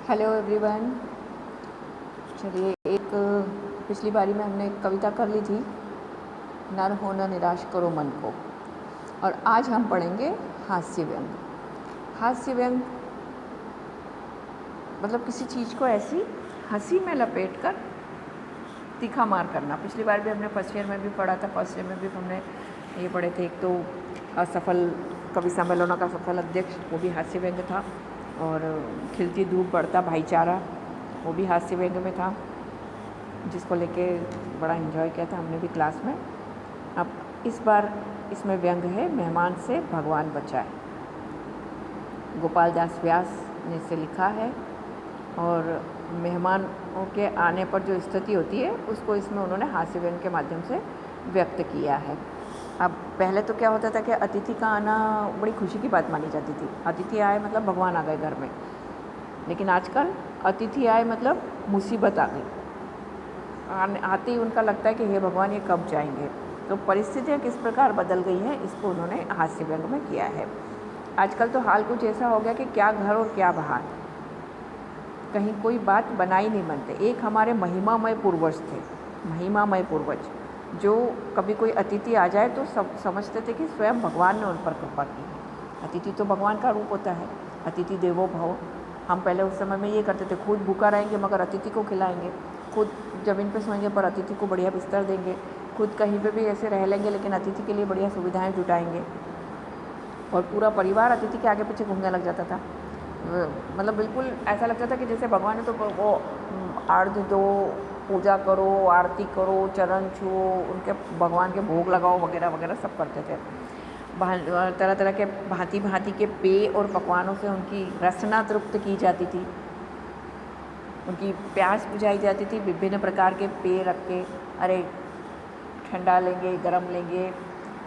Hello everyone. चलिए, एक पिछली बारी में हमने एक कविता कर ली थी, नर हो न निराश करो मन को। और आज हम पढ़ेंगे हास्य व्यंग। हास्य व्यंग मतलब किसी चीज़ को ऐसी हंसी में लपेट कर तीखा मार करना। पिछली बार भी हमने फर्स्ट ईयर में भी पढ़ा था। फर्स्ट ईयर में भी हमने ये पढ़े थे, एक तो असफल कवि सम्मेलनों का सफल अध्यक्ष, वो भी हास्य व्यंग था। और खिलती धूप बढ़ता भाईचारा, वो भी हास्य व्यंग में था, जिसको लेके बड़ा एंजॉय किया था हमने भी क्लास में। अब इस बार इसमें व्यंग है मेहमान से भगवान बचाए। गोपाल दास व्यास ने इसे लिखा है और मेहमानों के आने पर जो स्थिति होती है उसको इसमें उन्होंने हास्य व्यंग के माध्यम से व्यक्त किया है। अब पहले तो क्या होता था कि अतिथि का आना बड़ी खुशी की बात मानी जाती थी। अतिथि आए मतलब भगवान आ गए घर में। लेकिन आजकल अतिथि आए मतलब मुसीबत आ गई। आते ही उनका लगता है कि हे भगवान, ये कब जाएंगे। तो परिस्थितियाँ किस प्रकार बदल गई हैं, इसको उन्होंने हास्य व्यंग में किया है। आजकल तो हाल कुछ ऐसा हो गया कि क्या घर और क्या बाहर, कहीं कोई बात बनाई नहीं बनते। एक हमारे महिमामय पूर्वज थे, महिमामय पूर्वज, जो कभी कोई अतिथि आ जाए तो सब समझते थे कि स्वयं भगवान ने उन पर कृपा की है। अतिथि तो भगवान का रूप होता है, अतिथि देवो भव। हम पहले उस समय में ये करते थे, खुद भूखा रहेंगे मगर अतिथि को खिलाएंगे, खुद ज़मीन पे सोएंगे पर अतिथि को बढ़िया बिस्तर देंगे, खुद कहीं पे भी ऐसे रह लेंगे लेकिन अतिथि के लिए बढ़िया सुविधाएं जुटाएंगे। और पूरा परिवार अतिथि के आगे पीछे घूमने लग जाता था। मतलब बिल्कुल ऐसा लगता था कि जैसे भगवान है तो वो अर्घ्य दो, पूजा करो, आरती करो, चरण छुओ, उनके भगवान के भोग लगाओ वगैरह वगैरह सब करते थे। तरह तरह के भांति भांति के पेय और पकवानों से उनकी रसना तृप्त की जाती थी, उनकी प्यास बुझाई जाती थी। विभिन्न प्रकार के पेय रख के, अरे ठंडा लेंगे, गरम लेंगे,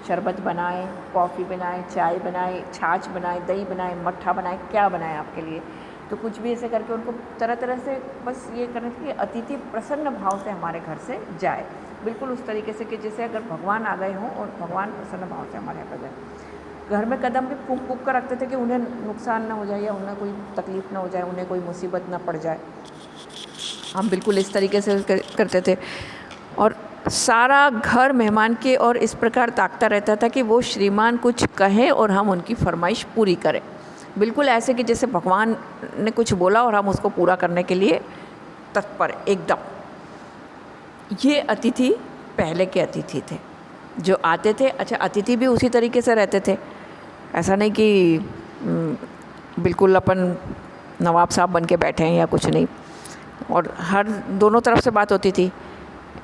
शरबत बनाए, कॉफ़ी बनाए, चाय बनाए, छाछ बनाए, दही बनाए, मट्ठा बनाए, क्या बनाए आपके लिए। तो कुछ भी ऐसे करके उनको तरह तरह से बस ये करना कि अतिथि प्रसन्न भाव से हमारे घर से जाए, बिल्कुल उस तरीके से कि जैसे अगर भगवान आ गए हों और भगवान प्रसन्न भाव से हमारे यहाँ पर जाए। घर में कदम भी फूंक फूंक कर रखते थे कि उन्हें नुकसान ना हो जाए या उन्हें कोई तकलीफ़ ना हो जाए, उन्हें कोई मुसीबत ना पड़ जाए। हम बिल्कुल इस तरीके से करते थे। और सारा घर मेहमान के और इस प्रकार ताकता रहता था कि वो श्रीमान कुछ कहें और हम उनकी फरमाइश पूरी करें। बिल्कुल ऐसे कि जैसे भगवान ने कुछ बोला और हम उसको पूरा करने के लिए तत्पर एकदम। ये अतिथि पहले के अतिथि थे जो आते थे। अच्छा, अतिथि भी उसी तरीके से रहते थे, ऐसा नहीं कि बिल्कुल अपन नवाब साहब बन के बैठे हैं या कुछ नहीं। और हर दोनों तरफ से बात होती थी।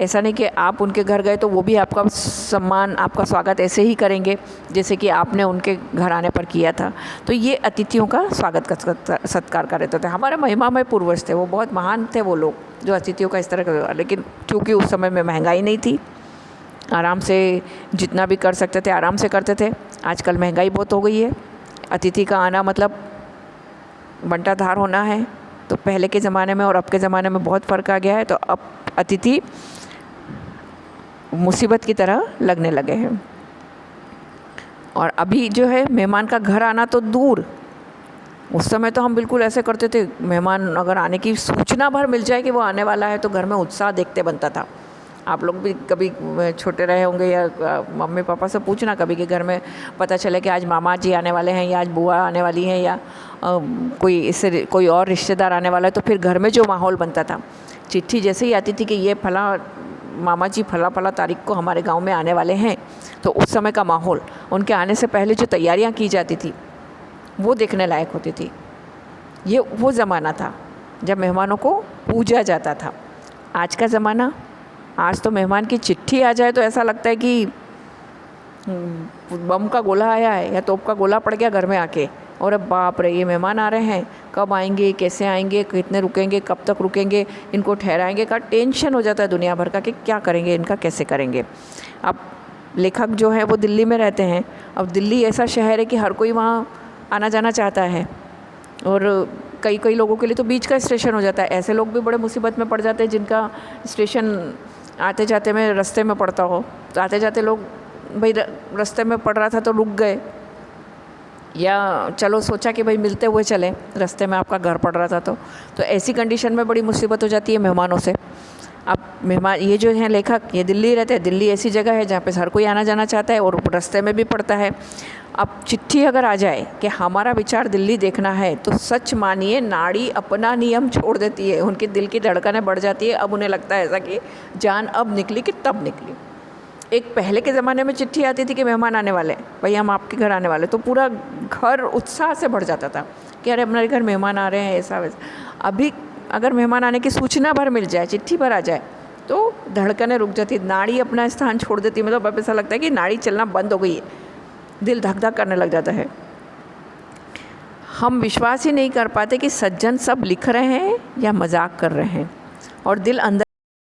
ऐसा नहीं कि आप उनके घर गए तो वो भी आपका सम्मान, आपका स्वागत ऐसे ही करेंगे जैसे कि आपने उनके घर आने पर किया था। तो ये अतिथियों का स्वागत का सत्कार कर रहे थे। हमारे महिमामय पूर्वज थे, वो बहुत महान थे वो लोग जो अतिथियों का इस तरह का। लेकिन चूँकि उस समय में महंगाई नहीं थी, आराम से जितना भी कर सकते थे आराम से करते थे। आजकल महंगाई बहुत हो गई है, अतिथि का आना मतलब बंटाधार होना है। तो पहले के ज़माने में और अब के ज़माने में बहुत फ़र्क आ गया है। तो अब अतिथि मुसीबत की तरह लगने लगे हैं। और अभी जो है मेहमान का घर आना तो दूर, उस समय तो हम बिल्कुल ऐसे करते थे, मेहमान अगर आने की सूचना भर मिल जाए कि वो आने वाला है तो घर में उत्साह देखते बनता था। आप लोग भी कभी छोटे रहे होंगे या मम्मी पापा से पूछना कभी कि घर में पता चले कि आज मामा जी आने वाले हैं या आज बुआ आने वाली हैं या कोई और रिश्तेदार आने वाला है, तो फिर घर में जो माहौल बनता था। चिट्ठी जैसे ही आती थी कि ये फला मामा जी फला तारीख को हमारे गांव में आने वाले हैं, तो उस समय का माहौल, उनके आने से पहले जो तैयारियां की जाती थी वो देखने लायक होती थी। ये वो ज़माना था जब मेहमानों को पूजा जाता था। आज का ज़माना, आज तो मेहमान की चिट्ठी आ जाए तो ऐसा लगता है कि बम का गोला आया है या तोप का गोला पड़ गया घर में आके, और अब बाप रे ये मेहमान आ रहे हैं, कब आएंगे, कैसे आएंगे, कितने रुकेंगे, कब तक रुकेंगे, इनको ठहराएंगे का टेंशन हो जाता है दुनिया भर का कि क्या करेंगे, इनका कैसे करेंगे। अब लेखक जो है वो दिल्ली में रहते हैं। अब दिल्ली ऐसा शहर है कि हर कोई वहाँ आना जाना चाहता है और कई कई लोगों के लिए तो बीच का स्टेशन हो जाता है। ऐसे लोग भी बड़े मुसीबत में पड़ जाते हैं जिनका स्टेशन आते जाते में रास्ते में पड़ता हो। तो आते जाते लोग भाई रास्ते में पड़ रहा था तो रुक गए, या चलो सोचा कि भाई मिलते हुए चलें, रास्ते में आपका घर पड़ रहा था तो ऐसी कंडीशन में बड़ी मुसीबत हो जाती है मेहमानों से। अब मेहमान ये जो हैं लेखक, ये दिल्ली रहते हैं। दिल्ली ऐसी जगह है जहाँ पे हर कोई आना जाना चाहता है और रास्ते में भी पड़ता है। अब चिट्ठी अगर आ जाए कि हमारा विचार दिल्ली देखना है, तो सच मानिए नाड़ी अपना नियम छोड़ देती है, उनके दिल की धड़कनें बढ़ जाती है। अब उन्हें लगता है ऐसा कि जान अब निकली कि तब निकली। एक पहले के ज़माने में चिट्ठी आती थी कि मेहमान आने वाले, भाई हम आपके घर आने वाले, तो पूरा घर उत्साह से भर जाता था कि अरे हमारे घर मेहमान आ रहे हैं, ऐसा वैसा। अभी अगर मेहमान आने की सूचना भर मिल जाए, चिट्ठी भर आ जाए, तो धड़कनें रुक जाती, नाड़ी अपना स्थान छोड़ देती। मतलब अब ऐसा लगता है कि नाड़ी चलना बंद हो गई है, दिल धक धक करने लग जाता है। हम विश्वास ही नहीं कर पाते कि सज्जन सब लिख रहे हैं या मजाक कर रहे हैं, और दिल अंदर